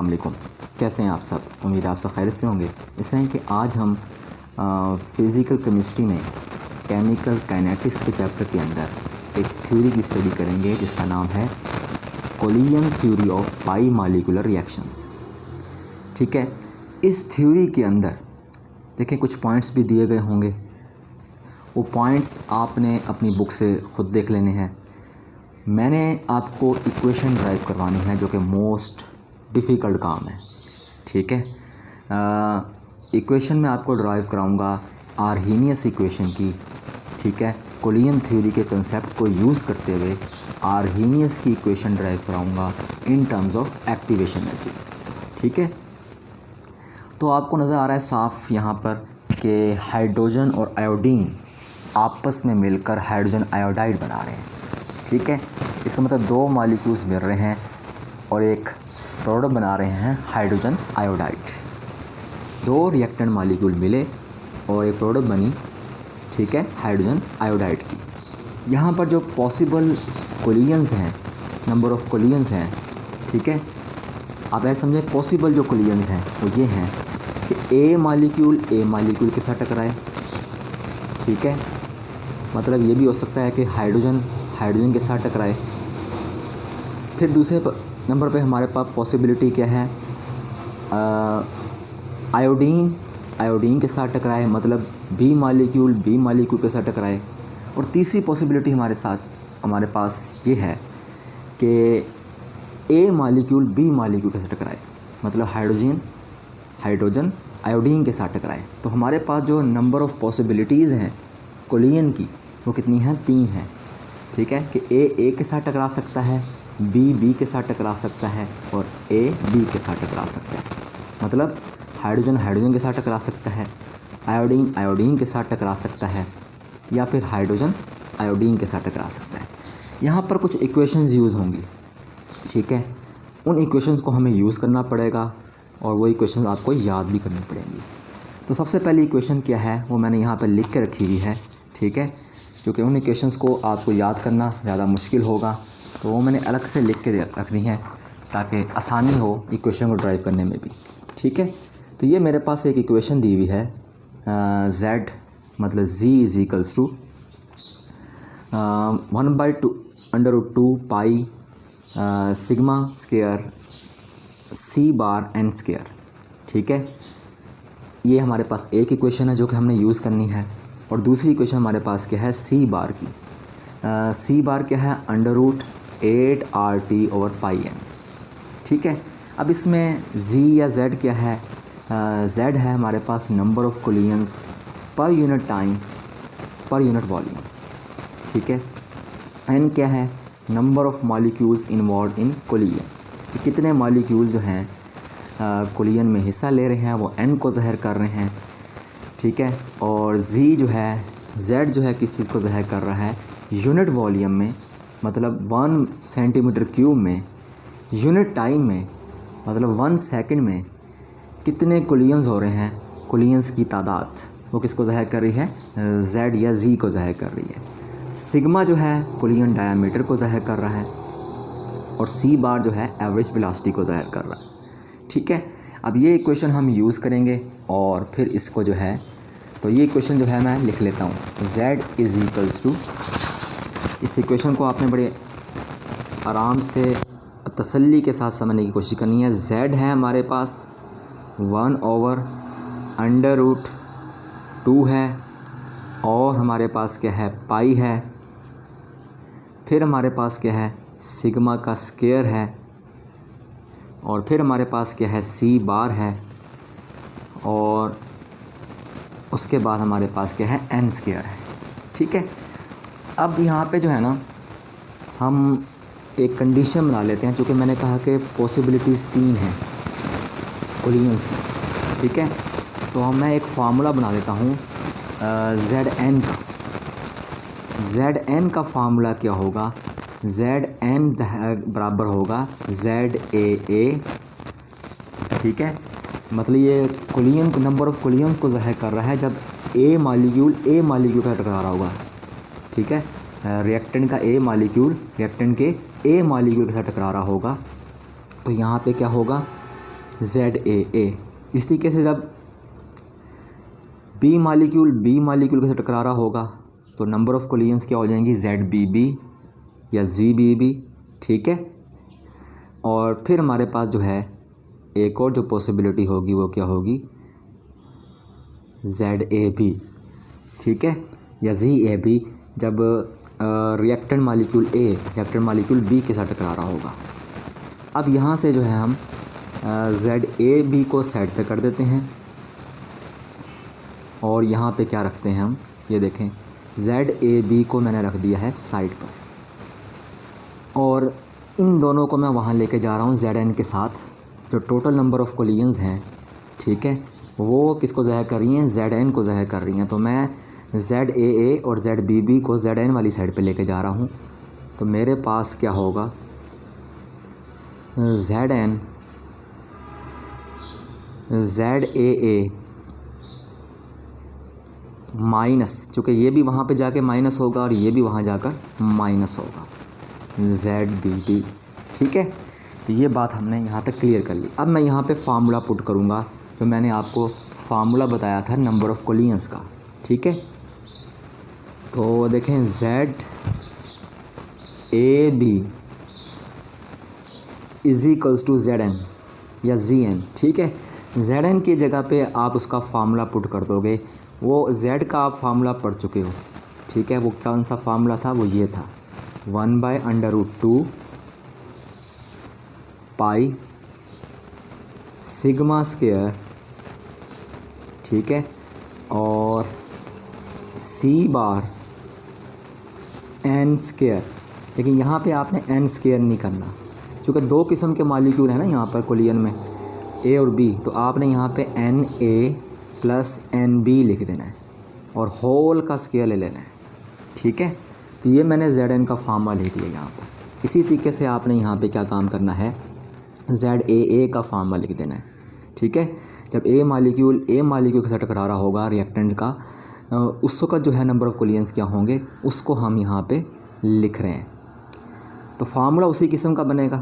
अस्सलाम वालेकुम। कैसे हैं आप सब? उम्मीद है आप सब खैरियत से होंगे। इस तरह कि आज हम फ़िज़िकल केमिस्ट्री में केमिकल काइनेटिक्स के चैप्टर के अंदर एक थ्योरी की स्टडी करेंगे जिसका नाम है collision theory of bimolecular reactions. ठीक है, इस थ्योरी के अंदर देखें कुछ पॉइंट्स भी दिए गए होंगे, वो पॉइंट्स आपने अपनी बुक से ख़ुद देख लेने हैं। मैंने आपको इक्वेशन ड्राइव करवानी है जो कि मोस्ट डिफ़िकल्ट काम है। ठीक है, इक्वेशन में आपको ड्राइव कराऊंगा आर्हीनियस इक्वेशन की। ठीक है, कोलियन थ्योरी के कंसेप्ट को यूज़ करते हुए आर्हीनियस की इक्वेशन ड्राइव कराऊंगा in terms of activation energy. ठीक है, तो आपको नज़र आ रहा है साफ यहाँ पर कि हाइड्रोजन और आयोडीन आपस में मिलकर हाइड्रोजन आयोडाइड बना रहे हैं। ठीक है, इसका मतलब दो मॉलिक्यूल्स मिल रहे हैं और एक प्रोडक्ट बना रहे हैं हाइड्रोजन आयोडाइड। दो रिएक्टेंट मॉलिक्यूल मिले और एक प्रोडक्ट बनी, ठीक है, हाइड्रोजन आयोडाइड की। यहाँ पर जो पॉसिबल कोलियंस हैं, नंबर ऑफ़ कोलियंस हैं, ठीक है, आप ऐसे समझें पॉसिबल जो कोलियंस हैं वो ये हैं कि ए मालिक्यूल के साथ टकराए। ठीक है, मतलब ये भी हो सकता है कि हाइड्रोजन के साथ टकराए। फिर दूसरे नंबर पे हमारे पास पॉसिबिलिटी क्या है, आयोडीन के साथ टकराए, मतलब बी मालिक्यूल के साथ टकराए। और तीसरी पॉसिबिलिटी हमारे पास ये है कि ए मालिक्यूल बी मालिक्यूल के साथ टकराए, मतलब हाइड्रोजन आयोडीन के साथ टकराए। तो हमारे पास जो नंबर ऑफ़ पॉसिबिलिटीज़ हैं कोलियन की वो कितनी हैं? 3 हैं। ठीक है, कि ए के साथ टकरा सकता है, बी के साथ टकरा सकता है और ए बी के साथ टकरा सकता है। मतलब हाइड्रोजन के साथ टकरा सकता है, आयोडीन के साथ टकरा सकता है, या फिर हाइड्रोजन आयोडीन के साथ टकरा सकता है। यहाँ पर कुछ इक्वेशंस यूज़ होंगी। ठीक है, उन इक्वेशंस को हमें यूज़ करना पड़ेगा और वो इक्वेशंस आपको याद भी करनी पड़ेंगी। तो सबसे पहली इक्वेशन क्या है वो मैंने यहाँ पर लिख के रखी हुई है। ठीक है, क्योंकि उन इक्वेशंस को आपको याद करना ज़्यादा मुश्किल होगा, तो वो मैंने अलग से लिख के रखनी है ताकि आसानी हो इक्वेशन को ड्राइव करने में भी। ठीक है, तो ये मेरे पास एक इक्वेशन दी हुई है, z मतलब z is equals to 1/2 pi sigma square c bar n square. ठीक है, ये हमारे पास एक इक्वेशन है जो कि हमने यूज़ करनी है। और दूसरी इक्वेशन हमारे पास क्या है, c बार की। c बार क्या है, √8RT/πn। ठीक है, अब इसमें z या z क्या है, z है हमारे पास number of collisions per unit time per unit volume. ठीक है, n क्या है, number of molecules involve in collision, कि कितने मॉलिक्यूल्स जो हैं कोलियन में हिस्सा ले रहे हैं वो n को ज़ाहिर कर रहे हैं। ठीक है, और z जो है किस चीज़ को ज़ाहिर कर रहा है, यूनिट वॉल्यूम में, मतलब 1 सेंटीमीटर क्यूब में, यूनिट टाइम में, मतलब 1 सेकंड में कितने कोलियंस हो रहे हैं, कोलियंस की तादाद वो किसको ज़ाहिर कर रही है, z या z को ज़ाहिर कर रही है। सिग्मा जो है कोलियन डायमीटर को ज़ाहिर कर रहा है और c बार जो है एवरेज वेलोसिटी को ज़ाहिर कर रहा है। ठीक है, अब ये इक्वेशन हम यूज़ करेंगे और फिर इसको जो है, तो ये इक्वेशन जो है मैं लिख लेता हूँ, z इज़ इक्वल्स टू, इस इक्वेशन को आपने बड़े आराम से तसल्ली के साथ समझने की कोशिश करनी है। z है हमारे पास 1/√2 है, और हमारे पास क्या है, पाई है, फिर हमारे पास क्या है, सिग्मा का स्क्वायर है, और फिर हमारे पास क्या है, c बार है, और उसके बाद हमारे पास क्या है, n स्क्वायर है। ठीक है, अब यहाँ पे जो है ना हम एक कंडीशन बना लेते हैं, चूँकि मैंने कहा कि पॉसिबिलिटीज़ 3 हैं कोलियंस की। ठीक है, तो मैं एक फार्मूला बना देता हूँ Zn का फार्मूला क्या होगा, Zn बराबर होगा ZAA। ठीक है, मतलब ये कोलियन नंबर ऑफ़ कोलियंस को ज़ाहिर कर रहा है जब ए मालिक्यूल का टकरा रहा होगा। ठीक है, रिएक्टेंट का रिएक्टेंट के ए मालिक्यूल के साथ टकरा रहा होगा। तो यहाँ पे क्या होगा, ZAA। इस तरीके से जब बी मालिक्यूल के साथ टकरा रहा होगा तो नंबर ऑफ़ कोलिजन्स क्या हो जाएंगी, ZBB या ZBB, ठीक है। और फिर हमारे पास जो है एक और जो पॉसिबिलिटी होगी वो क्या होगी, ZAB, ठीक है, या ZAB, जब रिएक्टेंट मालिक्यूल B के साथ टकरा रहा होगा। अब यहाँ से जो है हम ZAB को साइड पे कर देते हैं और यहाँ पे क्या रखते हैं हम, ये देखें ZAB को मैंने रख दिया है साइड पर और इन दोनों को मैं वहाँ लेके जा रहा हूँ Zn के साथ। जो टोटल नंबर ऑफ़ कोलिजन्स हैं, ठीक है, वो किसको ज़ाहिर कर रही हैं, Zn को ज़ाहिर कर रही हैं। तो मैं ZAA और ZBB को Zn वाली साइड पे लेके जा रहा हूँ। तो मेरे पास क्या होगा, Zn ZAA माइनस, चूँकि ये भी वहाँ पे जाके माइनस होगा और ये भी वहाँ जाकर माइनस होगा, ZBB, ठीक है। तो ये बात हमने यहाँ तक क्लियर कर ली। अब मैं यहाँ पे फार्मूला पुट करूँगा जो मैंने आपको फार्मूला बताया था नंबर ऑफ़ कोलिजन्स का, ठीक है। तो देखें ZAB is equals to Zn या Zn, ठीक है। Zn की जगह पे आप उसका फार्मूला पुट कर दोगे। वो Z का आप फार्मूला पढ़ चुके हो, ठीक है। वो कौन सा फार्मूला था, वो ये था 1/√2 पाई सिग्मा स्क्वायर, ठीक है, और C बार n स्क्वायर। लेकिन यहाँ पे आपने n स्क्वायर नहीं करना, क्योंकि दो किस्म के मालिक्यूल हैं ना यहाँ पर कोलिजन में, A और B। तो आपने यहाँ पे Na प्लस NB लिख देना है और होल का स्क्वायर ले लेना है, ठीक है। तो ये मैंने Zn का फार्मूला लिख दिया यहाँ पर। इसी तरीके से आपने यहाँ पे क्या काम करना है, ZAA का फार्मूला लिख देना है, ठीक है। जब A मालिक्यूल के साथ टकरा रहा होगा रिएक्टेंट का, उस वक्त जो है नंबर ऑफ़ कोलिजन्स क्या होंगे उसको हम यहाँ पे लिख रहे हैं। तो फार्मूला उसी किस्म का बनेगा।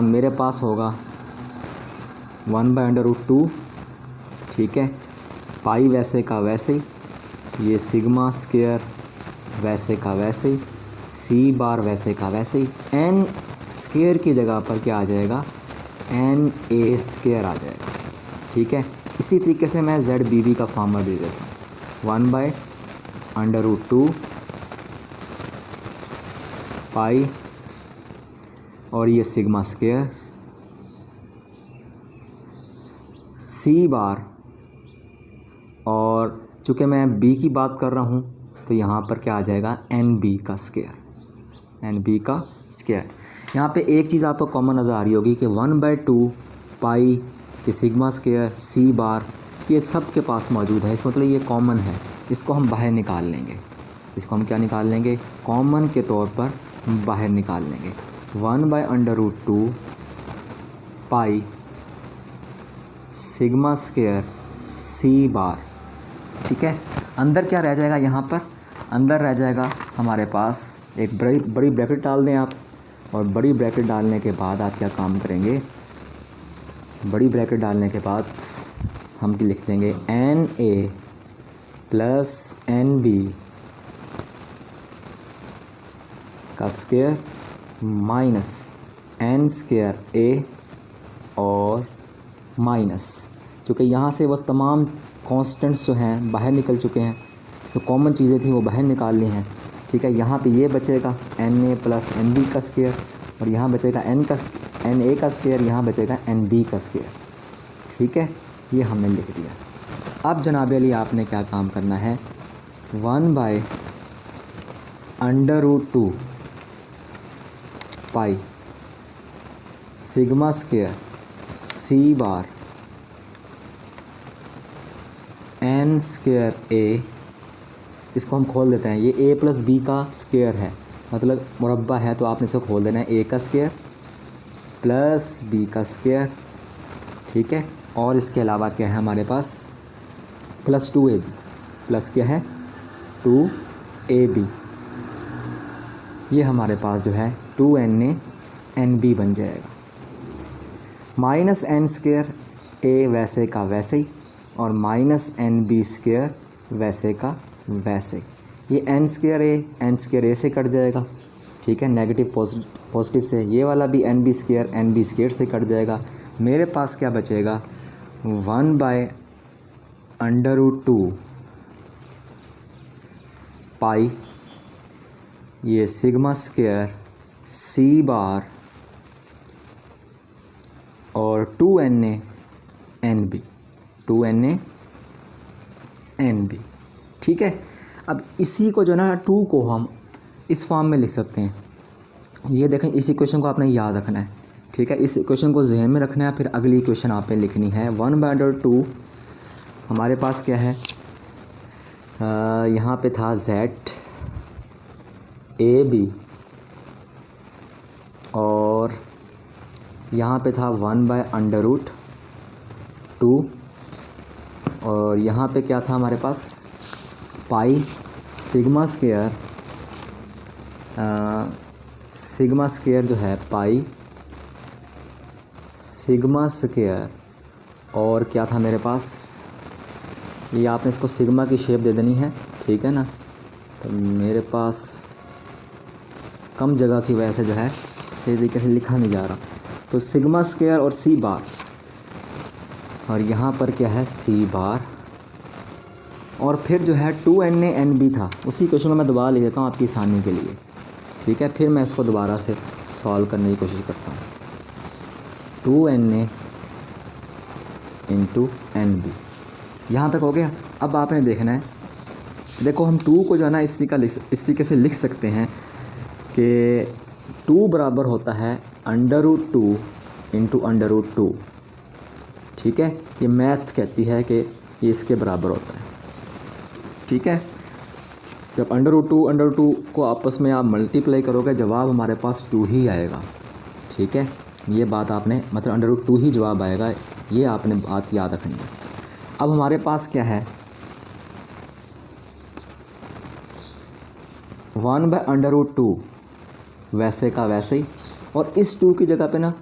मेरे पास होगा 1/√2, ठीक है, पाई वैसे का वैसे ही, ये सिग्मा स्क्वायर वैसे का वैसे ही, C बार वैसे का वैसे ही, n स्क्वायर की जगह पर क्या आ जाएगा, Na स्क्वायर आ जाएगा, ठीक है। इसी तरीके से मैं ZBB का फार्मूला दे देता हूँ 1/√2 पाई और ये सिग्मा स्क्वायर C बार, और चूँकि मैं B की बात कर रहा हूँ तो यहाँ पर क्या आ जाएगा, NB का स्क्वायर। यहाँ पे एक चीज़ आपको कॉमन नज़र आ रही होगी कि 1/2 पाई, ये सिग्मा स्क्वायर, C बार, ये सब के पास मौजूद है। इस मतलब ये कॉमन है, इसको हम बाहर निकाल लेंगे। इसको हम क्या निकाल लेंगे, कॉमन के तौर पर बाहर निकाल लेंगे। 1/√2 पाई सिग्मा स्क्वायर C बार, ठीक है। अंदर क्या रह जाएगा, यहाँ पर अंदर रह जाएगा हमारे पास एक बड़ी ब्रैकेट डाल दें आप, और बड़ी ब्रैकेट डालने के बाद आप क्या काम करेंगे, बड़ी ब्रैकेट डालने के बाद हम लिख देंगे Na प्लस NB का square minus n square A और माइनस, क्योंकि यहाँ से बस तमाम कॉन्स्टेंट्स जो हैं बाहर निकल चुके हैं, जो कॉमन चीज़ें थी वो बाहर निकाल ली हैं, ठीक है। यहाँ पे ये बचेगा Na प्लस NB का स्क्वायर, और यहाँ बचेगा Na का स्क्वायर, यहाँ बचेगा NB का स्क्वायर, ठीक है। ये हमने लिख दिया। अब जनाब अली आपने क्या काम करना है, 1/√2 पाई sigma square C bar n square A, इसको हम खोल देते हैं। ये A प्लस B का स्क्वायर है, मतलब मुरब्बा है, तो आपने इसे खोल देना है, A का स्क्वायर प्लस B का स्क्वायर, ठीक है। और इसके अलावा क्या है हमारे पास, प्लस 2AB, प्लस क्या है 2AB, ये हमारे पास जो है 2Na NB बन जाएगा। माइनस एन स्क्वायर ए वैसे का वैसे ही, और माइनस एन बी स्क्वायर वैसे का वैसे ही। ये एन स्क्वायर ए से कट जाएगा, ठीक है, नेगेटिव पॉजिटिव से। ये वाला भी एन बी स्क्वायर से कट जाएगा। मेरे पास क्या बचेगा, 1/√2 पाई ये सिग्मा स्क्वायर सी बार और 2na NB, 2na NB, ठीक है। अब इसी को जो ना 2 को हम इस फॉर्म में लिख सकते हैं। ये देखें, इस इक्वेशन को आपने याद रखना है, ठीक है। इस इक्वेशन को जहन में रखना है, फिर अगली इक्वेशन आपने लिखनी है। 1/2 हमारे पास क्या है, यहाँ पे था ZAB और यहाँ पे था 1/√2 और यहाँ पे क्या था हमारे पास, पाई सिग्मा स्क्वायर जो है, पाई सिग्मा स्क्वायर, और क्या था मेरे पास, ये आपने इसको सिग्मा की शेप दे देनी है, ठीक है ना। तो मेरे पास कम जगह की वजह से जो है सही तरीके से लिखा नहीं जा रहा, तो सिग्मा स्क्वायर और सी बार, और यहाँ पर क्या है सी बार, और फिर जो है 2na NB था, उसी क्वेश्चन को मैं दोबारा लिख देता हूँ आपकी आसानी के लिए, ठीक है। फिर मैं इसको दोबारा से सॉल्व करने की कोशिश करता हूँ। 2na × NB, यहाँ तक हो गया। अब आपने देखना है, देखो हम 2 को जो है ना इस तरीके से लिख सकते हैं कि 2 बराबर होता है √2 × √2, ठीक है। ये मैथ कहती है कि ये इसके बराबर होता है, ठीक है। जब √2 को आपस में आप मल्टीप्लाई करोगे, जवाब हमारे पास 2 ही आएगा, ठीक है। ये बात आपने, मतलब √2 ही जवाब आएगा, ये आपने बात याद रखनी है। अब हमारे पास क्या है, 1/√2 वैसे का वैसे ही, और इस 2 की जगह पे ना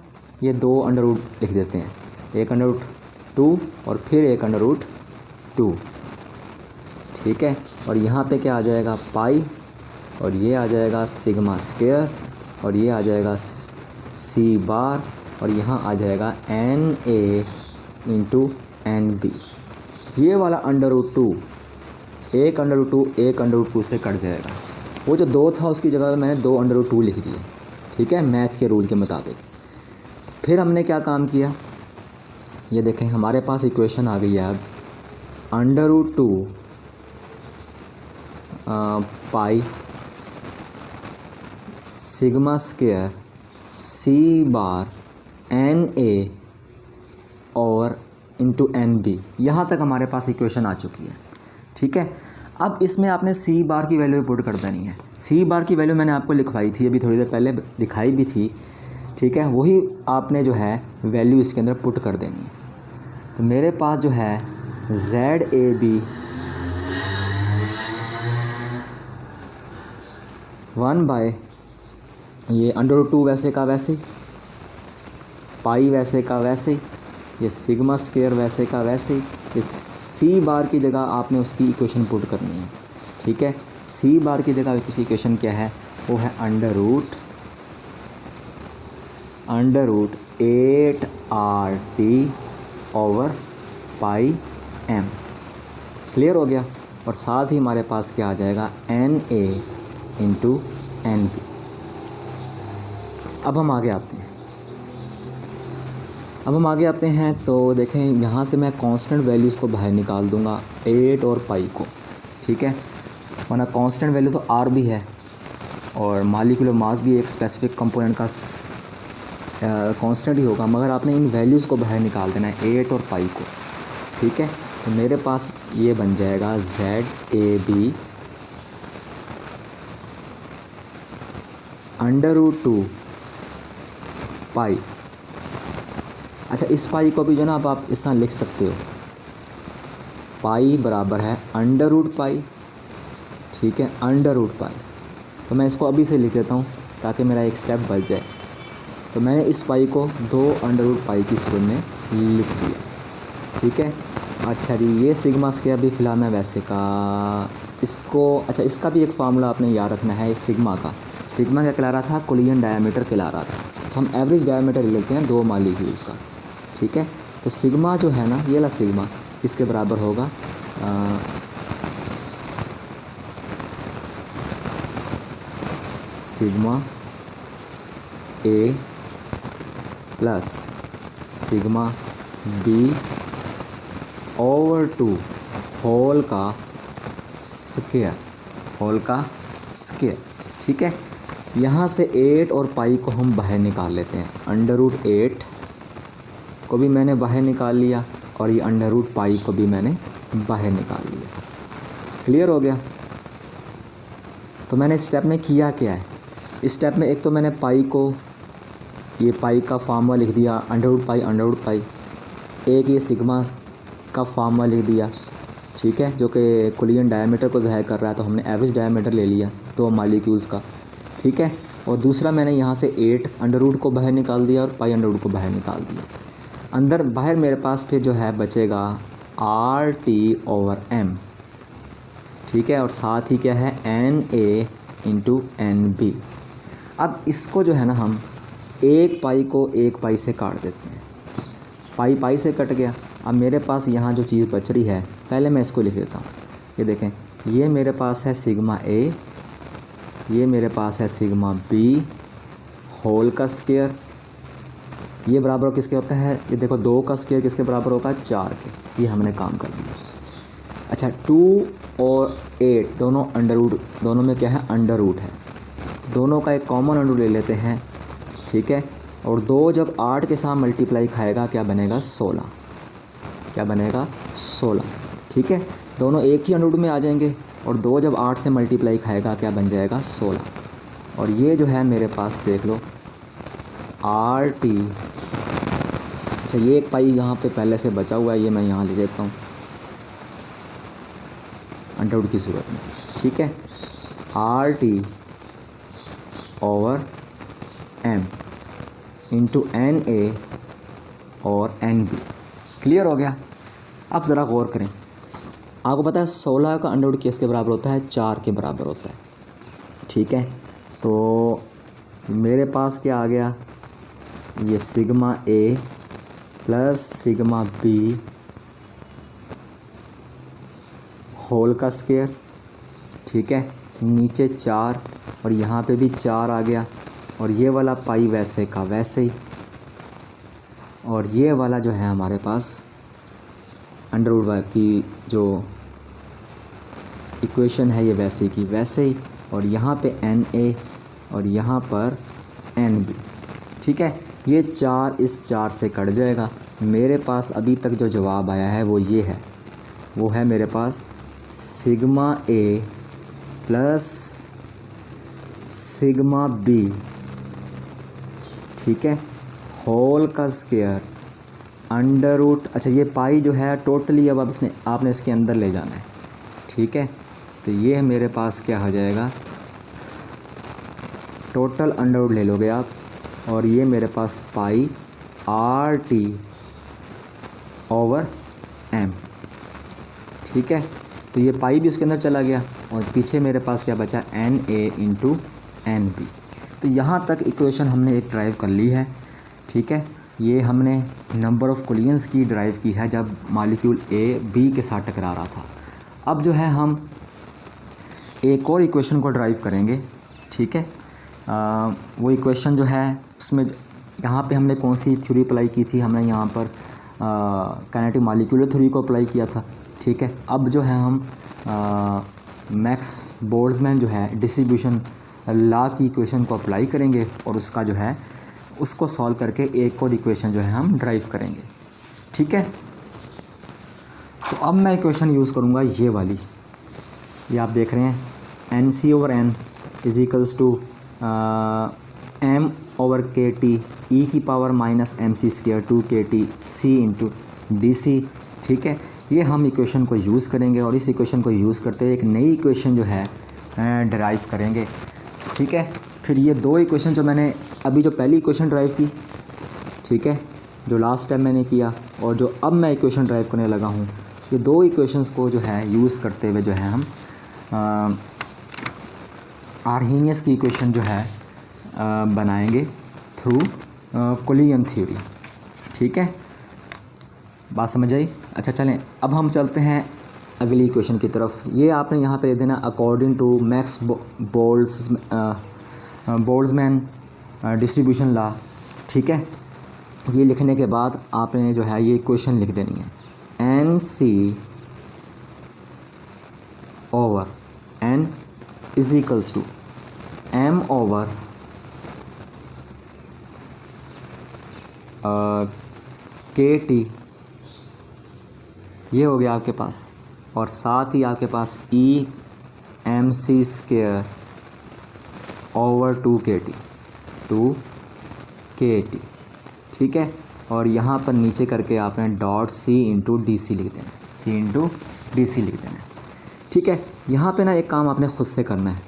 ये 2 अंडर लिख देते हैं, 1 √2 और फिर 1 √2, ठीक है। और यहाँ पे क्या आ जाएगा, पाई, और ये आ जाएगा सिग्मा स्क्वायर, और ये आ जाएगा सी बार, और यहाँ आ जाएगा NA × NB। ये वाला √2 1 √2 से कट जाएगा। वो जो 2 था उसकी जगह मैंने 2 √2 लिख दिए, ठीक है, मैथ के रूल के मुताबिक। फिर हमने क्या काम किया, ये देखें हमारे पास इक्वेशन आ गई है अब √2 पाई सिग्मा स्क्वायर सी बार NA और × NB। यहाँ तक हमारे पास इक्वेशन आ चुकी है, ठीक है। अब इसमें आपने सी बार की वैल्यू पुट कर देनी है। सी बार की वैल्यू मैंने आपको लिखवाई थी, अभी थोड़ी देर पहले दिखाई भी थी, ठीक है। वही आपने जो है वैल्यू इसके अंदर पुट कर देनी है। तो मेरे पास जो है ZAB 1/ ये √2 वैसे का वैसे, पाई वैसे का वैसे, ये सिग्मा स्क्वायर वैसे का वैसे, ये सी बार की जगह आपने उसकी इक्वेशन पुट करनी है, ठीक है। सी बार की जगह उसकी इक्वेशन क्या है, वो है √8RT/πm। क्लियर हो गया। और साथ ही हमारे पास क्या आ जाएगा, NA × NB। अब हम आगे आते हैं, तो देखें यहाँ से मैं कांस्टेंट वैल्यूज़ को बाहर निकाल दूँगा, 8 और पाई को, ठीक है। वरना कांस्टेंट वैल्यू तो R भी है और मॉलिक्यूलर मास भी एक स्पेसिफिक कंपोनेंट का कांस्टेंट ही होगा, मगर आपने इन वैल्यूज़ को बाहर निकाल देना है, 8 और पाई को, ठीक है। तो मेरे पास ये बन जाएगा ZAB √2 पाई। अच्छा, इस पाई को भी जो ना अब आप इस तरह लिख सकते हो, पाई बराबर है √पाई, ठीक है, √पाई। तो मैं इसको अभी से लिख देता हूँ ताकि मेरा एक स्टेप बच जाए। तो मैंने इस पाई को 2√पाई की सूरत में लिख दिया, ठीक है। अच्छा जी, ये सिग्मा स्क्वायर भी फिलहाल मैं वैसे का इसको, अच्छा इसका भी एक फार्मूला आपने याद रखना है। इस सिग्मा क्या कहला रहा था, कोलिजन डायमीटर कहला रहा था। तो हम एवरेज डायमीटर लेते हैं 2 मॉलिक्यूल्स का, ठीक है। तो सिग्मा जो है ना, ये वाला सिग्मा इसके बराबर होगा सिग्मा ए plus sigma B over 2 whole का स्क्वायर, ठीक है। यहाँ से 8 और पाई को हम बाहर निकाल लेते हैं। √8 को भी मैंने बाहर निकाल लिया और ये √पाई को भी मैंने बाहर निकाल लिया। क्लियर हो गया। तो मैंने इस स्टेप में किया क्या है, इस स्टेप में एक तो मैंने पाई को, ये पाई का फार्मूला लिख दिया √पाई, एक ये सिग्मा का फार्मूला लिख दिया, ठीक है, जो कि कोलिजन डायमीटर को ज़ाहिर कर रहा है। तो हमने एवरेज डायमीटर ले लिया 2 मॉलिक्यूल्स का, ठीक है। और दूसरा मैंने यहाँ से 8 अंडर को बाहर निकाल दिया और पाई अंडर को बाहर निकाल दिया। अंदर बाहर मेरे पास फिर जो है बचेगा RT/m, ठीक है। और साथ ही क्या है Na/NB। अब इसको जो है ना, हम एक पाई को एक पाई से काट देते हैं। पाई से कट गया। अब मेरे पास यहाँ जो चीज़ बच रही है, पहले मैं इसको लिख देता हूँ। ये देखें, ये मेरे पास है सिग्मा ए, ये मेरे पास है सिग्मा बी होल का स्क्वायर। ये बराबर किसके होता है, ये देखो 2 का स्क्वायर किसके बराबर होगा, 4 के। ये हमने काम कर दिया। अच्छा, 2 और 8 दोनों दोनों में क्या है, अंडर रूट है। तो दोनों का एक कॉमन अंडर ले लेते हैं, ठीक है। और 2 जब 8 के साथ मल्टीप्लाई खाएगा क्या बनेगा, 16। क्या बनेगा, 16, ठीक है। दोनों एक ही अंडर में आ जाएंगे और 2 जब 8 से मल्टीप्लाई खाएगा क्या बन जाएगा, 16। और ये जो है मेरे पास देख लो RT। अच्छा, ये एक पाई यहाँ पे पहले से बचा हुआ है, ये मैं यहाँ लिख देता हूँ अंडर की सूरत में, ठीक है। RT/m इंटू Na और Nb। क्लियर हो गया। अब ज़रा गौर करें, आपको पता है 16 का अंडर किसके बराबर होता है, 4 के बराबर होता है, ठीक है। तो मेरे पास क्या आ गया, ये सिग्मा ए प्लस सिग्मा बी होल का स्क्वायर, ठीक है। नीचे 4 और यहाँ पे भी 4 आ गया। और ये वाला पाई वैसे का वैसे ही, और ये वाला जो है हमारे पास अंडर की जो इक्वेशन है ये वैसे की वैसे ही। और यहाँ पे Na और यहाँ पर Nb, ठीक है। ये 4 इस 4 से कट जाएगा। मेरे पास अभी तक जो जवाब आया है वो ये है, वो है मेरे पास सिग्मा ए प्लस सिग्मा बी, ठीक है, होल का स्क्वायर अंडर रूट। अच्छा, ये पाई जो है टोटली अब आपने इसके अंदर ले जाना है, ठीक है। तो ये मेरे पास क्या हो जाएगा, टोटल अंडर रूट ले लोगे आप, और ये मेरे पास पाई RT/m, ठीक है। तो ये पाई भी उसके अंदर चला गया और पीछे मेरे पास क्या बचा, Na/NB। तो यहाँ तक इक्वेशन हमने एक ड्राइव कर ली है, ठीक है। ये हमने नंबर ऑफ़ कोलिजन्स की ड्राइव की है जब मॉलिक्यूल ए बी के साथ टकरा रहा था। अब जो है हम एक और इक्वेशन को ड्राइव करेंगे, ठीक है। वो इक्वेशन जो है उसमें यहाँ पे हमने कौन सी थ्योरी अप्लाई की थी, हमने यहाँ पर काइनेटिक मॉलिक्यूलर थ्योरी को अप्लाई किया था, ठीक है। अब जो है हम मैक्स बोल्ट्जमैन जो है डिस्ट्रीब्यूशन लॉ की इक्वेशन को अप्लाई करेंगे और उसका जो है उसको सॉल्व करके एक और इक्वेशन जो है हम ड्राइव करेंगे, ठीक है। तो अब मैं इक्वेशन यूज़ करूँगा ये वाली, ये आप देख रहे हैं NC/N is equals to M/KT e⁻⁻MC² 2KT C/DC, ठीक है। ये हम इक्वेशन को यूज़ करेंगे और इस इक्वेशन को यूज़ करते हुए एक नई इक्वेशन जो है डराइव करेंगे, ठीक है। फिर ये 2 इक्वेशन जो मैंने अभी जो पहली इक्वेशन ड्राइव की, ठीक है, जो लास्ट टाइम मैंने किया, और जो अब मैं इक्वेशन ड्राइव करने लगा हूँ, ये दो इक्वेशंस को जो है यूज़ करते हुए जो है हम आर्हेनियस की इक्वेशन जो है बनाएंगे थ्रू कोलिगन थ्योरी। ठीक है, बात समझ आई? अच्छा चलें, अब हम चलते हैं अगली इक्वेशन की तरफ। ये आपने यहाँ पे लिख देना according to Max Boltzmann distribution law. ठीक है, ये लिखने के बाद आपने जो है ये इक्वेशन लिख देनी है, N C over N is equals to M over K T, ये हो गया आपके पास, और साथ ही आपके पास ई एम सी स्क्वायर ओवर 2 के टी। ठीक है, और यहाँ पर नीचे करके आपने dot c into d c लिख देना, सी इंटू डी सी लिख देना। ठीक है, यहाँ पे ना एक काम आपने खुद से करना है,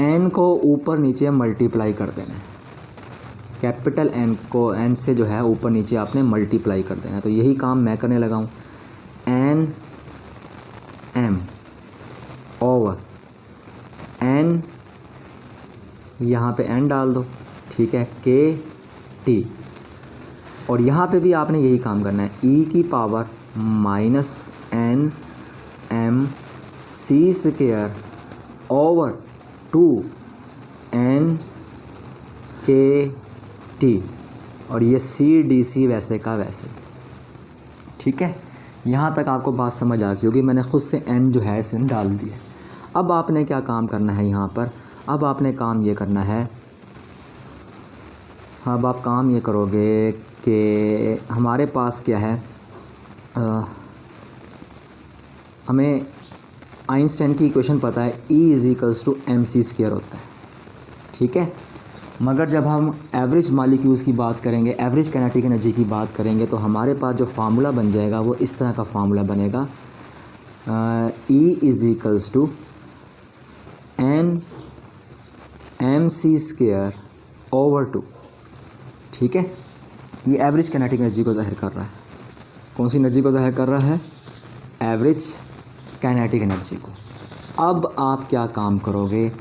एन को ऊपर नीचे मल्टीप्लाई कर देना है, कैपिटल एन को एन से जो है ऊपर नीचे आपने मल्टीप्लाई कर देना है। तो यही काम मैं करने लगा हूँ, एन एम ओवर एन, यहाँ पे एन डाल दो, ठीक है, के टी, और यहाँ पे भी आपने यही काम करना है, ई की power minus n M C square over 2 के टी, और ये सी डी सी वैसे का वैसे। ठीक है, यहाँ तक आपको बात समझ आ गई होगी, मैंने खुद से एन जो है इसे डाल दिया। अब आपने क्या काम करना है यहाँ पर, अब आपने काम ये करना है, अब आप काम ये करोगे कि हमारे पास क्या है, हमें आइंस्टाइन की इक्वेशन पता है, E is equals to m C square होता है। ठीक है, मगर जब हम एवरेज मॉलिक्यूल्स की बात करेंगे, एवरेज काइनेटिक एनर्जी की बात करेंगे, तो हमारे पास जो फार्मूला बन जाएगा वो इस तरह का फार्मूला बनेगा, E is equals to n M C square over 2। ठीक है, ये एवरेज काइनेटिक एनर्जी को ज़ाहिर कर रहा है। कौन सी एनर्जी को ज़ाहिर कर रहा है? एवरेज काइनेटिक एनर्जी को। अब आप क्या काम करोगे,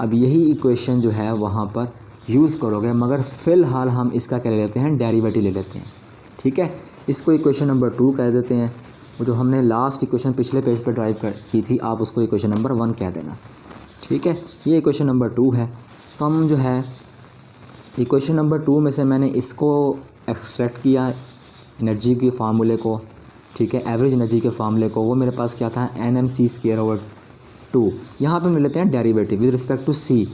अब यही इक्वेशन जो है वहाँ पर यूज़ करोगे, मगर फ़िलहाल हम इसका क्या ले लेते हैं, डेरिवेटिव ले लेते हैं। ठीक है, इसको इक्वेशन नंबर 2 कह देते हैं, वो जो हमने लास्ट इक्वेशन पिछले पेज पर ड्राइव की थी, आप उसको इक्वेशन नंबर 1 कह देना। ठीक है, ये इक्वेशन नंबर 2 है। तो हम जो है इक्वेशन नंबर 2 में से मैंने इसको एक्सट्रैक्ट किया, एनर्जी के फार्मूले को, ठीक है, एवरेज एनर्जी के फार्मूले को, वो मेरे पास क्या था, N M C square over 2। यहाँ पे मिल लेते हैं derivative with respect to C.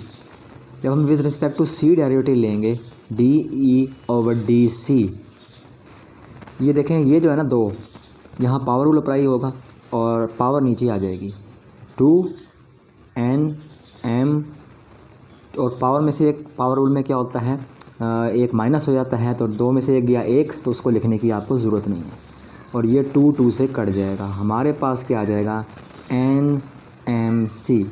जब हम with respect to C derivative लेंगे, D E over D C, ये देखें, ये जो है ना 2, यहाँ पावर रूल अप्लाई होगा और पावर नीचे आ जाएगी, 2 n m, और पावर में से एक, पावर रूल में क्या होता है, एक माइनस हो जाता है, तो 2 में से एक गया 1, तो उसको लिखने की आपको ज़रूरत नहीं है, और ये 2 से कट जाएगा। हमारे पास क्या आ जाएगा, एन एम सी,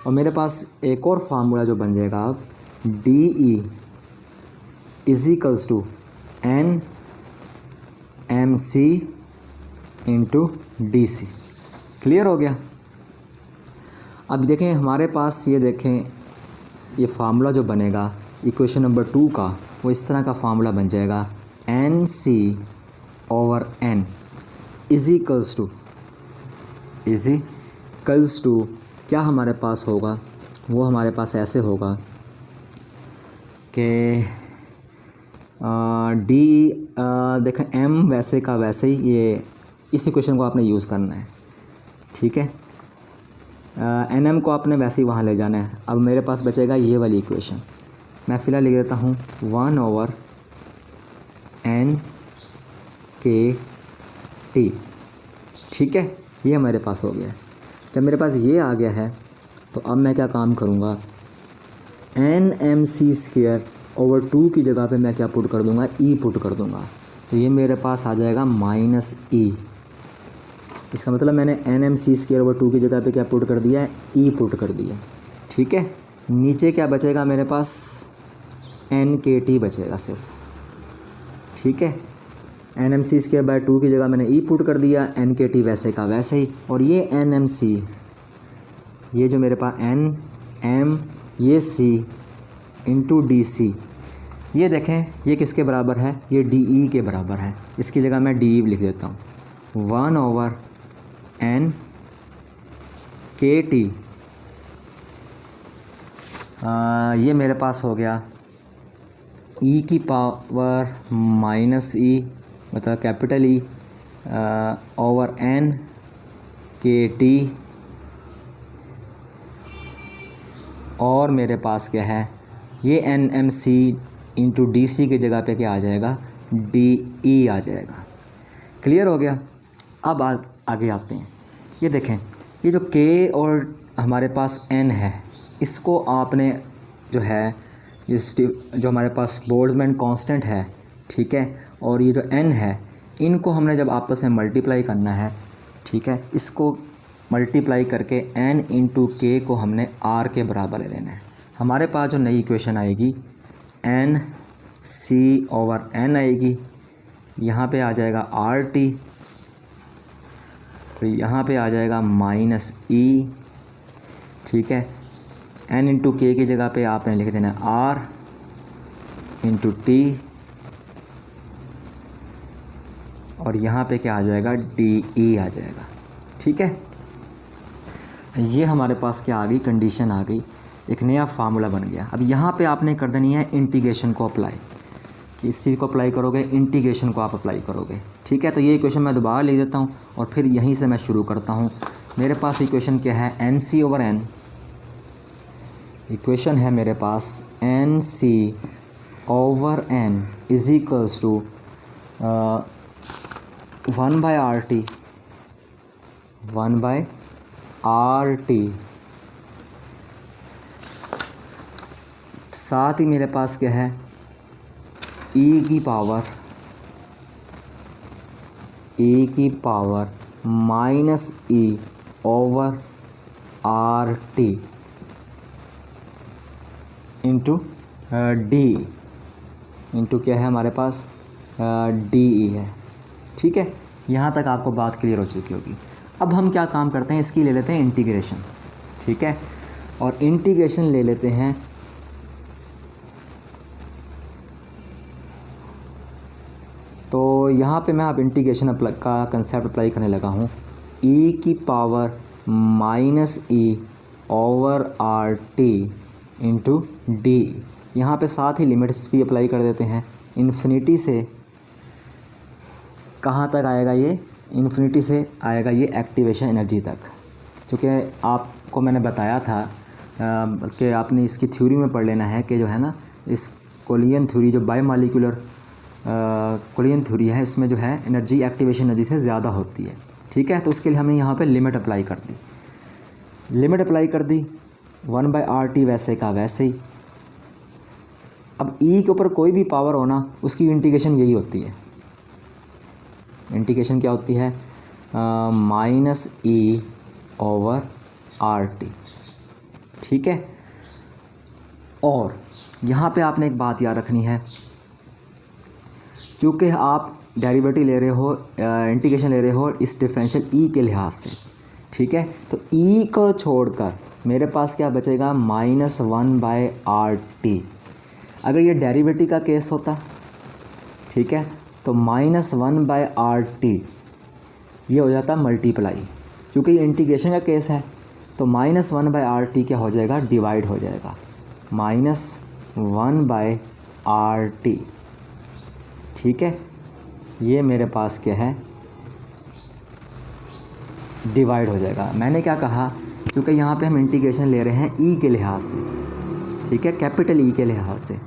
और मेरे पास एक और फार्मूला जो बन जाएगा अब, d e is equals to n M c into d c. Clear हो गया? अब देखें हमारे पास, ये देखें, ये फार्मूला जो बनेगा इक्वेशन नंबर 2 का, वो इस तरह का फार्मूला बन जाएगा, n C over N is equals to क्या हमारे पास होगा, वो हमारे पास ऐसे होगा कि डी, देखें एम वैसे का वैसे ही, ये इस इक्वेशन को आपने यूज़ करना है। ठीक है, एन एम को आपने वैसे ही वहाँ ले जाना है। अब मेरे पास बचेगा ये वाली इक्वेशन, मैं फ़िलहाल लिख देता हूँ 1 ओवर एन के टी। ठीक है, ये मेरे पास हो गया। जब मेरे पास ये आ गया है, तो अब मैं क्या काम करूँगा, n M C square over 2 की जगह पे मैं क्या पुट कर दूँगा, ई पुट कर दूँगा, तो ये मेरे पास आ जाएगा माइनस ई। इसका मतलब मैंने n M C square over 2 की जगह पे क्या पुट कर दिया है, ई पुट कर दिया। ठीक है, नीचे क्या बचेगा मेरे पास, NKT बचेगा सिर्फ, ठीक है। NMC²/2 की जगह मैंने E पुट कर दिया, NKT वैसे का वैसे ही। और ये NMC, ये जो मेरे पास NM, ये C इंटू DC, ये देखें ये किसके बराबर है, ये DE के बराबर है। इसकी जगह मैं DE लिख देता हूँ, 1/NKT। ये मेरे पास हो गया E की पावर -E, मतलब कैपिटल E ओवर NKT। और मेरे पास क्या है, ये NMC इंटू DC की जगह पे क्या आ जाएगा, DE आ जाएगा। क्लियर हो गया। अब आगे आते हैं। ये देखें, ये जो K और हमारे पास N है, इसको आपने जो है जो हमारे पास बोल्ट्जमैन कांस्टेंट है, ठीक है, और ये जो N है, इनको हमने जब आपस में मल्टीप्लाई करना है, ठीक है, इसको मल्टीप्लाई करके N इंटू K को हमने R के बराबर ले लेना है। हमारे पास जो नई इक्वेशन आएगी NC/N आएगी, यहाँ पे आ जाएगा RT, तो यहाँ पे आ जाएगा -E, ठीक है। N इंटू K की जगह पे आपने लिख देना R इंटू T, और यहाँ पे क्या आ जाएगा, DE आ जाएगा, ठीक है। ये हमारे पास क्या आ गई, कंडीशन आ गई, एक नया फार्मूला बन गया। अब यहाँ पे आपने कर देनी है इंटीग्रेशन को अप्लाई, कि इस चीज़ को अप्लाई करोगे, इंटीग्रेशन को आप अप्लाई करोगे, ठीक है। तो ये इक्वेशन मैं दोबारा लिख देता हूँ और फिर यहीं से मैं शुरू करता हूँ। मेरे पास इक्वेशन क्या है, NC/N, इक्वेशन है मेरे पास NC/N is equals to 1/RT, साथ ही मेरे पास क्या है, E की power -E/RT into D into क्या है हमारे पास, DE है, ठीक है। यहाँ तक आपको बात क्लियर हो चुकी होगी। अब हम क्या काम करते हैं, इसकी ले लेते हैं इंटीग्रेशन, ठीक है। और इंटीग्रेशन ले लेते हैं, तो यहाँ पे मैं अब इंटीग्रेशन का कंसेप्ट अप्लाई करने लगा हूँ। E की पावर -E/RT इंटू D, यहाँ पे साथ ही लिमिट्स भी अप्लाई कर देते हैं। इन्फिनिटी से कहाँ तक आएगा, ये इन्फिनिटी से आएगा ये एक्टिवेशन एनर्जी तक, क्योंकि आपको मैंने बताया था कि आपने इसकी थ्योरी में पढ़ लेना है कि जो है ना, इस कोलियन थ्योरी, जो बायोमॉलिक्यूलर कोलियन थ्योरी है, इसमें जो है एनर्जी एक्टिवेशन एनर्जी से ज़्यादा होती है, ठीक है। तो उसके लिए हमने यहाँ पे लिमिट अप्लाई कर दी, 1/RT वैसे का वैसे ही। अब E के ऊपर कोई भी पावर होना, उसकी इंटीग्रेशन यही होती है। इंटीग्रेशन क्या होती है, -E/RT, ठीक है। और यहाँ पे आपने एक बात याद रखनी है, चूँकि आप डेरिवेटिव ले रहे हो, इंटीग्रेशन ले रहे हो इस डिफरेंशियल E के लिहाज से, ठीक है। तो E को छोड़कर मेरे पास क्या बचेगा, -1/RT। अगर ये डेरिवेटिव का केस होता, ठीक है, तो -1/RT ये हो जाता मल्टीप्लाई। क्योंकि ये इंटीग्रेशन का केस है, तो -1/RT क्या हो जाएगा, डिवाइड हो जाएगा, -1/RT, ठीक है। ये मेरे पास क्या है, डिवाइड हो जाएगा। मैंने क्या कहा, क्योंकि यहाँ पे हम इंटीग्रेशन ले रहे हैं E के लिहाज से, ठीक है, कैपिटल E के लिहाज से।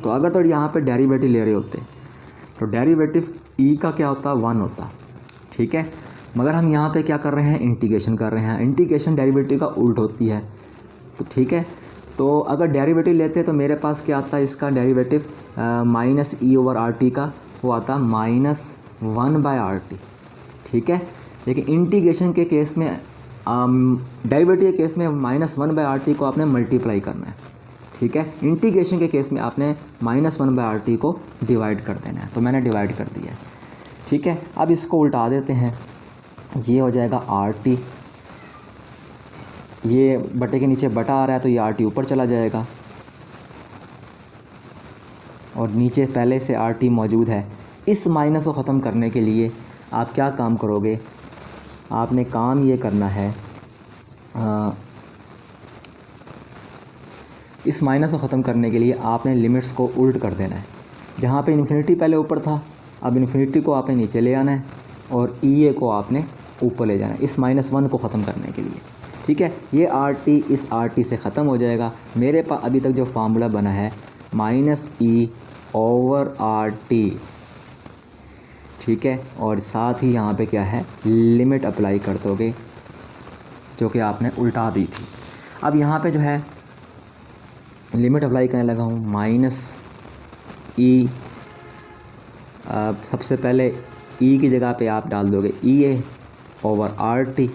तो अगर तो यहाँ पे डेरिवेटिव ले रहे होते, तो डेरिवेटिव E का क्या होता, 1 होता, ठीक है। मगर हम यहाँ पे क्या कर रहे हैं, इंटीग्रेशन कर रहे हैं। इंटीग्रेशन डेरिवेटिव का उल्ट होती है, तो ठीक है। तो अगर डेरिवेटिव लेते तो मेरे पास क्या आता है, इसका डेरिवेटिव -E/RT का वो आता -1/RT, ठीक है। लेकिन इंटीग्रेशन के केस में, डेरिवेटिव के केस में -1/RT को आपने मल्टीप्लाई करना है, ठीक है। इंटीग्रेशन के केस में आपने -1/RT को डिवाइड कर देना है, तो मैंने डिवाइड कर दिया है, ठीक है। अब इसको उल्टा देते हैं, ये हो जाएगा RT, ये बटे के नीचे बटा आ रहा है तो ये RT ऊपर चला जाएगा और नीचे पहले से RT मौजूद है। इस माइनस को ख़त्म करने के लिए आप क्या काम करोगे, आपने काम ये करना है, इस माइनस को ख़त्म करने के लिए आपने लिमिट्स को उल्ट कर देना है। जहाँ पे इन्फिनिटी पहले ऊपर था, अब इन्फिनिटी को आपने नीचे ले आना है और EA को आपने ऊपर ले जाना है इस -1 को ख़त्म करने के लिए, ठीक है। ये RT इस RT से ख़त्म हो जाएगा। मेरे पास अभी तक जो फार्मूला बना है -E/RT, ठीक है। और साथ ही यहाँ पे क्या है, लिमिट अप्लाई कर दोगे जो कि आपने उल्टा दी थी। अब यहाँ पे जो है लिमिट अप्लाई करने लगा हूँ -E, सबसे पहले E की जगह पे आप डाल दोगे EA/RT,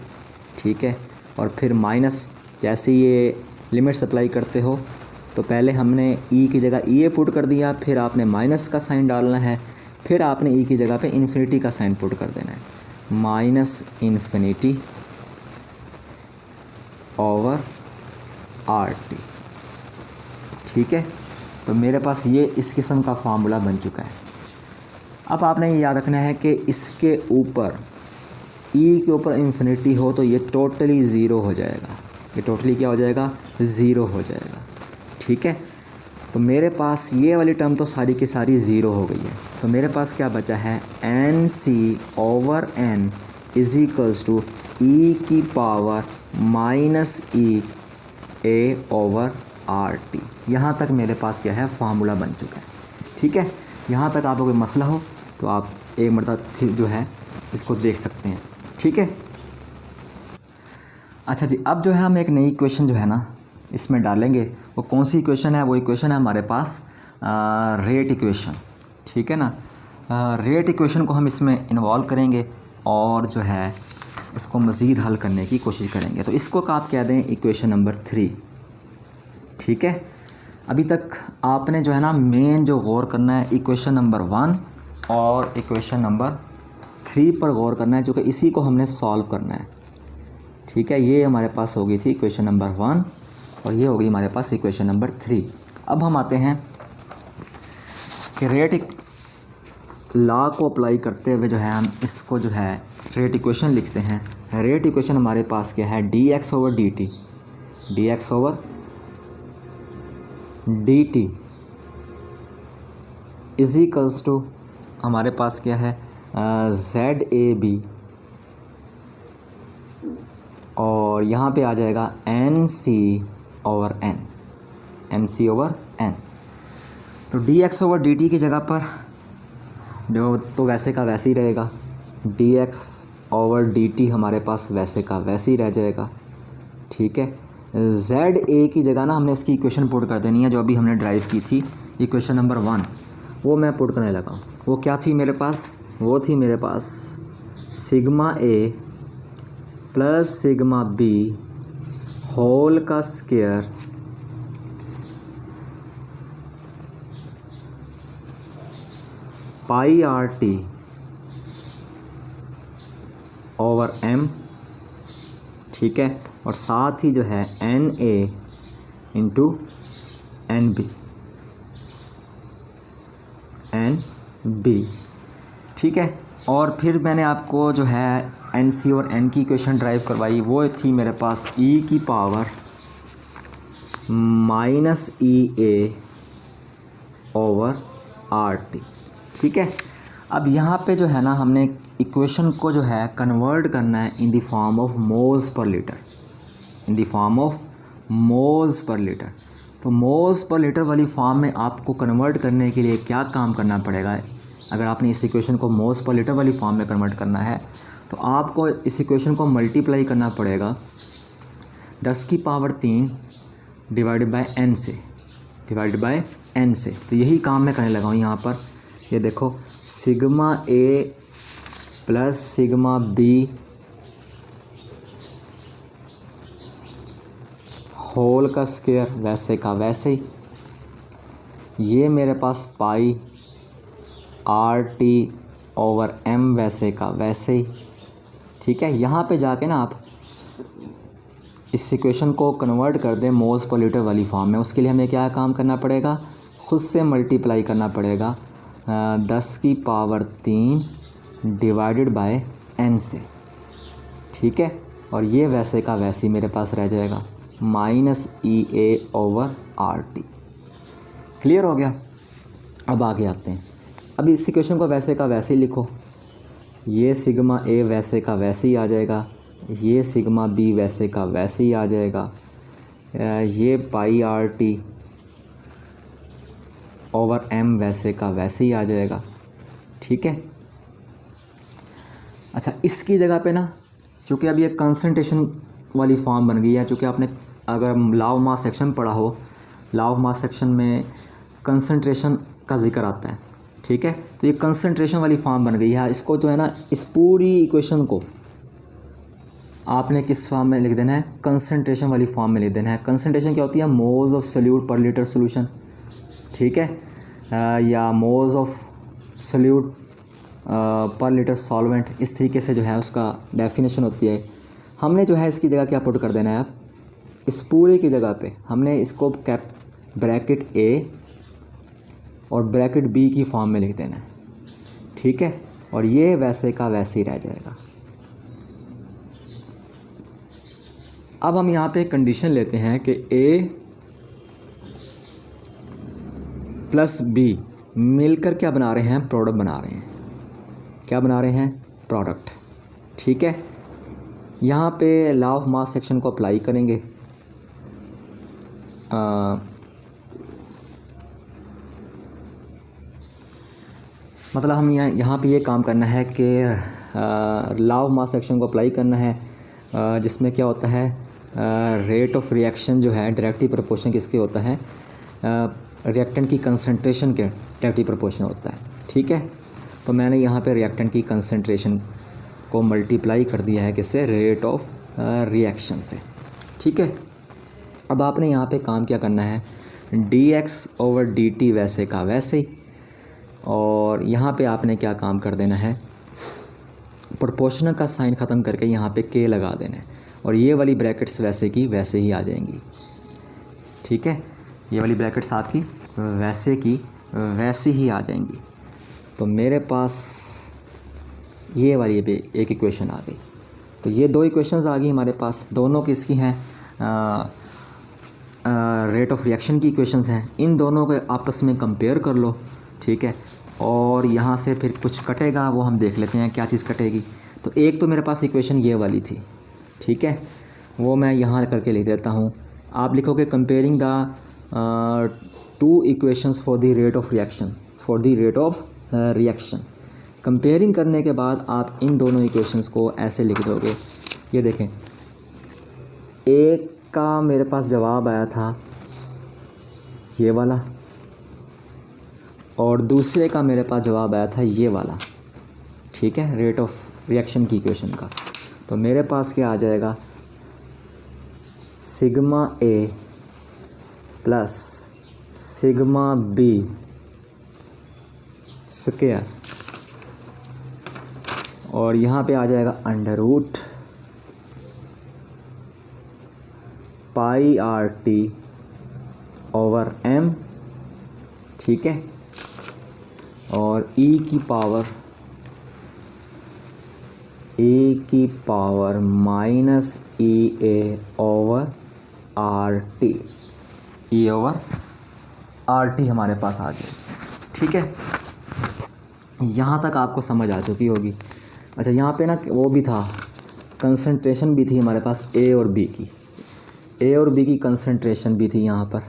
ठीक है। और फिर माइनस, जैसे ये लिमिट्स अप्लाई करते हो तो पहले हमने E की जगह EA पुट कर दिया, फिर आपने माइनस का साइन डालना है, फिर आपने E की जगह पे इन्फिनिटी का साइन पुट कर देना है, -∞/RT, ठीक है। तो मेरे पास ये इस किस्म का फार्मूला बन चुका है। अब आपने ये याद रखना है कि इसके ऊपर E के ऊपर इन्फिनिटी हो तो ये टोटली ज़ीरो हो जाएगा, ये टोटली क्या हो जाएगा, ज़ीरो हो जाएगा, ठीक है। तो मेरे पास ये वाली टर्म तो सारी की सारी ज़ीरो हो गई है। तो मेरे पास क्या बचा है, NC/N = E⁻EA/RT। यहाँ तक मेरे पास क्या है, फार्मूला बन चुका है, ठीक है। यहाँ तक आपको कोई मसला हो तो आप एक मरतबा फिर जो है इसको देख सकते हैं, ठीक है। अच्छा जी, अब जो है हम एक नई इक्वेशन जो है ना इसमें डालेंगे। वो कौन सी इक्वेशन है, वो इक्वेशन है हमारे पास रेट इक्वेशन, ठीक है ना। रेट इक्वेशन को हम इसमें इन्वॉल्व करेंगे और जो है इसको मज़ीद हल करने की कोशिश करेंगे। तो इसको आप कह दें इक्वेशन नंबर 3, ठीक है। अभी तक आपने जो है ना मेन जो गौर करना है इक्वेशन नंबर 1 और इक्वेशन नंबर 3 पर गौर करना है, जो कि इसी को हमने सॉल्व करना है, ठीक है। ये हमारे पास हो गई थी इक्वेशन नंबर 1 और ये हो गई हमारे पास इक्वेशन नंबर 3। अब हम आते हैं कि रेट लॉ को अप्लाई करते हुए जो है हम इसको जो है रेट इक्वेशन लिखते हैं। रेट इक्वेशन हमारे पास क्या है, dx/dt, dx/dt = हमारे पास क्या है, ZAB, और यहाँ पे आ जाएगा NC/N। तो dx/dt की जगह पर जो तो वैसे का वैसे ही रहेगा, dx/dt हमारे पास वैसे का वैसे ही रह जाएगा, ठीक है। ZA की जगह ना हमने उसकी इक्वेशन पुट कर देनी है जो अभी हमने ड्राइव की थी इक्वेशन नंबर 1, वो मैं पुट करने लगा हूँ। वो क्या थी मेरे पास, वो थी मेरे पास σA + σB होल का स्क्वायर πRT/m, ठीक है। और साथ ही जो है NA × NB, ठीक है। और फिर मैंने आपको जो है NC और N की इक्वेशन ड्राइव करवाई, वो थी मेरे पास E⁻EA/RT, ठीक है। अब यहाँ पे जो है ना हमने इक्वेशन को जो है कन्वर्ट करना है in the form of moles per litre, तो मोल्स पर लीटर वाली फॉर्म में आपको कन्वर्ट करने के लिए क्या काम करना पड़ेगा। अगर आपने इस इक्वेशन को मोल्स पर लीटर वाली फॉर्म में कन्वर्ट करना है तो आपको इस इक्वेशन को मल्टीप्लाई करना पड़ेगा 10⁻³ डिवाइडेड बाय n से। तो यही काम मैं करने लगा हूँ यहाँ पर। ये देखो σA + σB होल का स्क्वायर वैसे का वैसे ही, ये मेरे पास पाई आर टी ओवर एम वैसे का वैसे ही, ठीक है। यहाँ पे जाके ना आप इस इक्वेशन को कन्वर्ट कर दें मोल्स पर लीटर वाली फॉर्म में। उसके लिए हमें क्या काम करना पड़ेगा, खुद से मल्टीप्लाई करना पड़ेगा 10 की पावर 3 डिवाइडेड बाय n से, ठीक है। और ये वैसे का वैसे ही मेरे पास रह जाएगा माइनस ई ए ओवर आर टी। क्लियर हो गया। अब आगे आते हैं। अब इस इक्वेशन को वैसे का वैसे ही लिखो। ये सिग्मा ए वैसे का वैसे ही आ जाएगा, ये सिग्मा बी वैसे का वैसे ही आ जाएगा, ये पाई आर टी ओवर एम वैसे का वैसे ही आ जाएगा, ठीक है। अच्छा, इसकी जगह पे ना चूँकि अब ये कंसंट्रेशन वाली फॉर्म बन गई है, चूँकि आपने अगर लॉ ऑफ मास सेक्शन पढ़ा हो, लॉ ऑफ मास सेक्शन में कंसंट्रेशन का जिक्र आता है, ठीक है। तो ये कंसंट्रेशन वाली फॉर्म बन गई है। इसको जो है ना, इस पूरी इक्वेशन को आपने किस फॉर्म में लिख देना है, कंसंट्रेशन वाली फॉर्म में लिख देना है। कंसंट्रेशन क्या होती है, मोल्स ऑफ सोल्यूट पर लीटर सोल्यूशन, ठीक है, या मोल्स ऑफ सोल्यूट पर लीटर सॉल्वेंट, इस तरीके से जो है उसका डेफिनेशन होती है। हमने जो है इसकी जगह क्या पुट कर देना है, आप इस पूरे की जगह पे हमने इसको कैप ब्रैकेट ए और ब्रैकेट बी की फॉर्म में लिख देना है, ठीक है। और ये वैसे का वैसे ही रह जाएगा। अब हम यहाँ पे कंडीशन लेते हैं कि ए प्लस बी मिलकर क्या बना रहे हैं, प्रोडक्ट बना रहे हैं। क्या बना रहे हैं, प्रोडक्ट, ठीक है। यहाँ पे लॉ ऑफ मास सेक्शन को अप्लाई करेंगे। मतलब हम यहाँ पे ये काम करना है कि लॉ ऑफ मास सेक्शन को अप्लाई करना है, जिसमें क्या होता है, रेट ऑफ रिएक्शन जो है डायरेक्टली प्रोपोर्शन किसके होता है, रिएक्टेंट की कंसंट्रेशन के डायरेक्टली प्रोपोर्शन होता है, ठीक है। तो मैंने यहाँ पे रिएक्टेंट की कंसंट्रेशन को मल्टीप्लाई कर दिया है किससे, रेट ऑफ रिएक्शन से, ठीक है। अब आपने यहाँ पे काम क्या करना है, dx ओवर dt वैसे का वैसे ही, और यहाँ पे आपने क्या काम कर देना है, प्रोपोर्शनल का साइन ख़त्म करके यहाँ पे k लगा देना है, और ये वाली ब्रैकेट्स वैसे की वैसे ही आ जाएंगी, ठीक है। ये वाली ब्रैकेट्स आपकी वैसे की वैसी ही आ जाएंगी। तो मेरे पास ये वाली एक इक्वेशन आ गई। तो ये दो इक्वेशंस आ गई हमारे पास, दोनों किसकी हैं, रेट ऑफ रिएक्शन की इक्वेशंस हैं। इन दोनों को आपस में कंपेयर कर लो, ठीक है। और यहाँ से फिर कुछ कटेगा, वो हम देख लेते हैं क्या चीज़ कटेगी। तो एक तो मेरे पास इक्वेशन ये वाली थी, ठीक है, वो मैं यहाँ करके लिख देता हूँ। आप लिखोगे comparing the two equations for the rate of reaction, for the rate of reaction. Comparing करने के बाद आप इन दोनों इक्वेशंस को ऐसे लिख दोगे। ये देखें, एक का मेरे पास जवाब आया था ये वाला, और दूसरे का मेरे पास जवाब आया था ये वाला, ठीक है, रेट ऑफ रिएक्शन की इक्वेशन का। तो मेरे पास क्या आ जाएगा, सिग्मा ए प्लस सिग्मा बी स्क्वायर, और यहाँ पे आ जाएगा under root pi R T over M, ठीक है, और e की power minus E A over are T, E over are T हमारे पास आ गई, ठीक है। यहाँ तक आपको समझ आ चुकी होगी। अच्छा, यहाँ पे ना वो भी था, कंसंट्रेशन भी थी हमारे पास ए और बी की, ए और बी की कंसंट्रेशन भी थी यहाँ पर।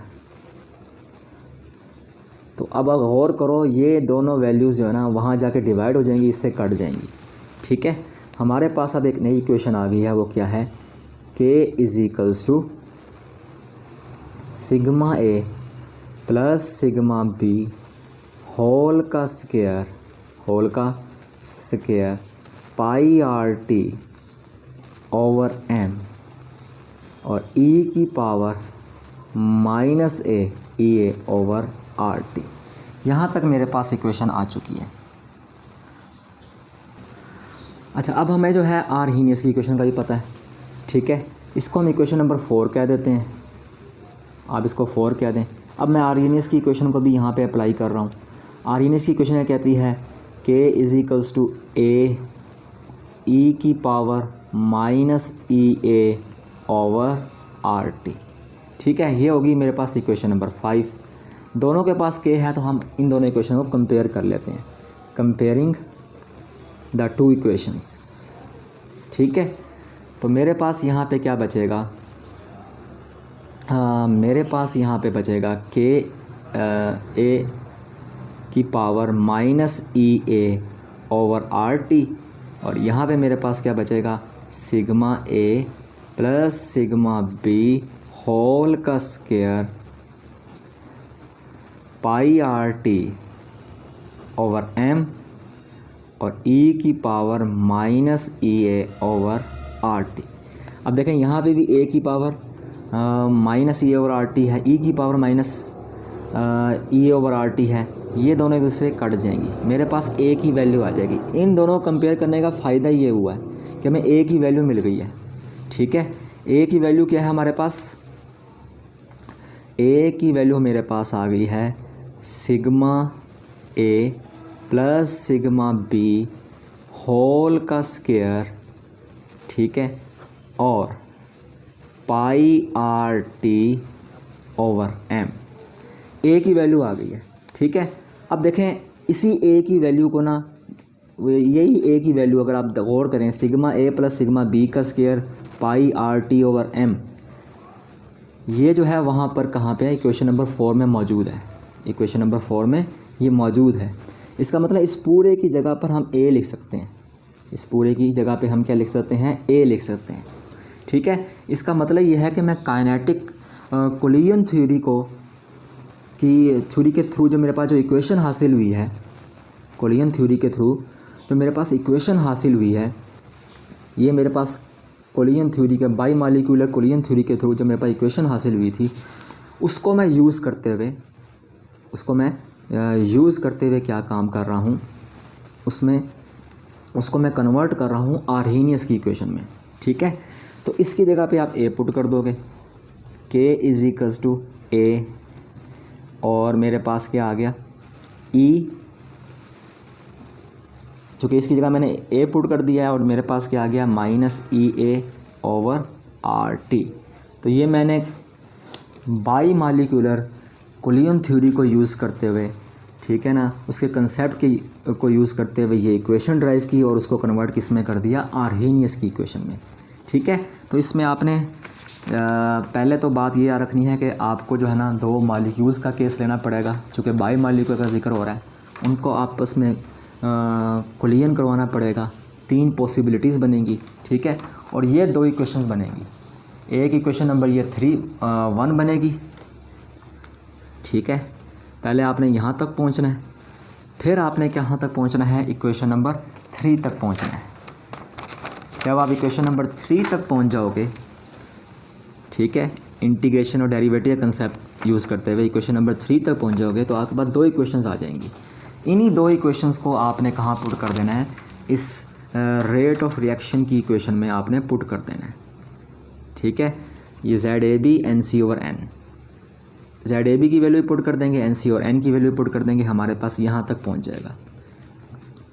तो अब गौर करो, ये दोनों वैल्यूज़ जो है ना वहाँ जाके डिवाइड हो जाएंगी, इससे कट जाएंगी, ठीक है। हमारे पास अब एक नई इक्वेशन आ गई है, वो क्या है, k is equals to sigma A plus sigma B whole का square pi R T over M, और e की power minus A E A over are T. यहाँ तक मेरे पास इक्वेशन आ चुकी है। अच्छा, अब हमें जो है आर्हीनियस की इक्वेशन का भी पता है, ठीक है। इसको हम इक्वेशन नंबर 4 कह देते हैं, आप इसको 4 कह दें। अब मैं आर्हीनियस की इक्वेशन को भी यहाँ पे अप्लाई कर रहा हूँ। आर्हीनियस की इक्वेशन कहती है k is to a e की power minus E A over are t, ठीक है। ये होगी मेरे पास इक्वेशन नंबर 5। दोनों के पास k है तो हम इन दोनों इक्वेशन को कंपेयर कर लेते हैं, कंपेयरिंग द टू इक्वेशंस, ठीक है। तो मेरे पास यहाँ पे क्या बचेगा, मेरे पास यहाँ पे बचेगा k a की power minus E A over are t, और यहाँ पे मेरे पास क्या बचेगा, सिग्मा ए प्लस सिग्मा बी होल का square pi R T over M और e की power minus E A over are t. अब देखें यहाँ पे भी a की power minus e over are t है, e की power minus e over are t है, ये दोनों एक दूसरे से कट जाएंगी, मेरे पास a की वैल्यू आ जाएगी। इन दोनों को कंपेयर करने का फ़ायदा ये हुआ है कि हमें a की वैल्यू मिल गई है, ठीक है। a की वैल्यू क्या है हमारे पास, a की वैल्यू मेरे पास आ गई है sigma a plus sigma b whole का स्क्वायर, ठीक है, और pi R T over m. A की वैल्यू आ गई है, ठीक है। अब देखें इसी ए की वैल्यू को ना, यही ए की वैल्यू अगर आप गौर करें, सिग्मा ए प्लस सिग्मा बी का square pi R T over m, ये जो है वहाँ पर कहाँ पे है, इक्वेशन नंबर 4 में मौजूद है, इक्वेशन नंबर 4 में ये मौजूद है। इसका मतलब इस पूरे की जगह पर हम ए लिख सकते हैं, इस पूरे की जगह पे हम क्या लिख सकते हैं, ए लिख सकते हैं, ठीक है। इसका मतलब ये है कि मैं काइनेटिक कोलिजन थ्योरी को की थ्योरी के थ्रू जो मेरे पास जो इक्वेशन हासिल हुई है, कोलिजन थ्योरी के थ्रू जो मेरे पास इक्वेशन हासिल हुई है, ये मेरे पास कोलिजन थ्योरी के बाई मालिक्यूलर कोलिजन थ्योरी के थ्रू जो मेरे पास इक्वेशन हासिल हुई थी, उसको मैं यूज़ करते हुए क्या काम कर रहा हूँ, उसको मैं कन्वर्ट कर रहा हूँ आर्हीनियस की इक्वेशन में, ठीक है। तो इसकी जगह पे आप ए पुट कर दोगे, k इज़ इक्वल्स टू ए, और मेरे पास क्या आ गया e, चूँकि इसकी जगह मैंने a पुट कर दिया है, और मेरे पास क्या आ गया माइनस ई ए ओवर आर टी। तो ये मैंने बाई मालिक्यूलर कोलिजन थ्योरी को यूज़ करते हुए, ठीक है ना, उसके कंसेप्ट को यूज़ करते हुए ये इक्वेशन ड्राइव की, और उसको कन्वर्ट किस में कर दिया, आर्हीनियस की इक्वेशन में, ठीक है। तो इसमें आपने पहले तो बात ये याद रखनी है कि आपको जो है ना 2 मालिक्यूल्स का केस लेना पड़ेगा, चूँकि बाई मालिक्यूल का जिक्र हो रहा है, उनको आपस में कोलिजन करवाना पड़ेगा, 3 पॉसिबिलिटीज़ बनेंगी, ठीक है। और ये 2 इक्वेशंस बनेंगी, एक इक्वेशन नंबर ये 1 बनेगी, ठीक है। पहले आपने यहाँ तक पहुँचना है, फिर आपने कहाँ तक पहुँचना है, इक्वेशन नंबर 3 तक पहुँचना है। जब आप इक्वेशन नंबर 3 तक पहुँच जाओगे, ठीक है, इंटीग्रेशन और डेरिवेटिव कंसेप्ट यूज़ करते हुए इक्वेशन नंबर 3 तक पहुँच जाओगे, तो आपके पास 2 इक्वेशंस आ जाएंगी। इन्हीं 2 इक्वेशंस को आपने कहाँ पुट कर देना है, इस रेट ऑफ रिएक्शन की इक्वेशन में आपने पुट कर देना है, ठीक है। ये ZAB NC over N, ZAB की वैल्यू पुट कर देंगे, NC और N की वैल्यू पुट कर देंगे, हमारे पास यहाँ तक पहुँच जाएगा,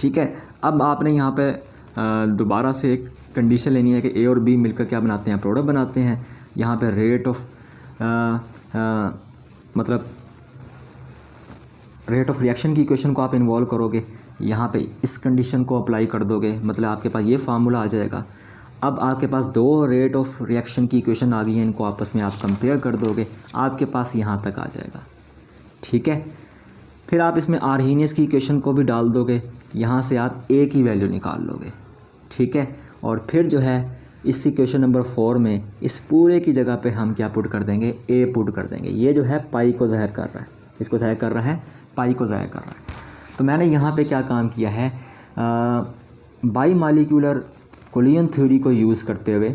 ठीक है। अब आपने यहाँ पे दोबारा से एक कंडीशन लेनी है कि A और B मिलकर क्या बनाते हैं, प्रोडक्ट बनाते हैं। यहाँ पे रेट ऑफ रिएक्शन की इक्वेशन को आप इन्वॉल्व करोगे, यहाँ पे इस कंडीशन को अप्लाई कर दोगे, मतलब आपके पास ये फार्मूला आ जाएगा। अब आपके पास 2 रेट ऑफ रिएक्शन की इक्वेशन आ गई हैं, इनको आपस में आप कंपेयर कर दोगे, आपके पास यहाँ तक आ जाएगा, ठीक है। फिर आप इसमें आर्हीनियस की इक्वेशन को भी डाल दोगे, यहाँ से आप A की वैल्यू निकाल लोगे, ठीक है। और फिर जो है इस इक्वेशन नंबर 4 में इस पूरे की जगह पे हम क्या पुट कर देंगे, A पुट कर देंगे। ये जो है पाई को ज़ाहिर कर रहा है, इसको ज़ाहिर कर रहा है, पाई को ज़ाहिर कर रहा है। तो मैंने यहाँ पे क्या काम किया है, बाई मालिक्यूलर कोलिजन थ्योरी को यूज़ करते हुए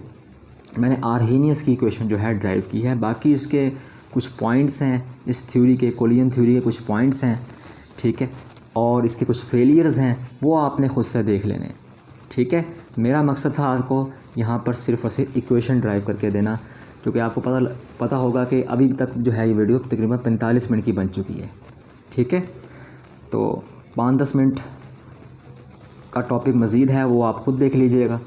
मैंने आर्हीनियस की इक्वेशन जो है ड्राइव की है। बाकी इसके कुछ पॉइंट्स हैं इस थ्योरी के, कोलिजन थ्योरी के कुछ पॉइंट्स हैं, ठीक है, और इसके कुछ फेलियर्स हैं, वो आपने खुद से देख लेने, ठीक है। मेरा मकसद था आपको यहाँ पर सिर्फ और सिर्फ इक्वेशन ड्राइव करके देना, क्योंकि आपको पता होगा कि अभी तक जो है ये वीडियो तकरीबन 45 मिनट की बन चुकी है, ठीक है। तो 5-10 मिनट का टॉपिक मज़ीद है, वो आप ख़ुद देख लीजिएगा,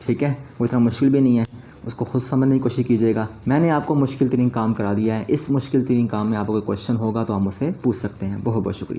ठीक है। वो इतना मुश्किल भी नहीं है, उसको खुद समझने की कोशिश कीजिएगा। मैंने आपको मुश्किल तरीन काम करा दिया है, इस मुश्किल तरीन काम में आपको कोई क्वेश्चन होगा तो आप मुझसे पूछ सकते हैं। बहुत बहुत शुक्रिया।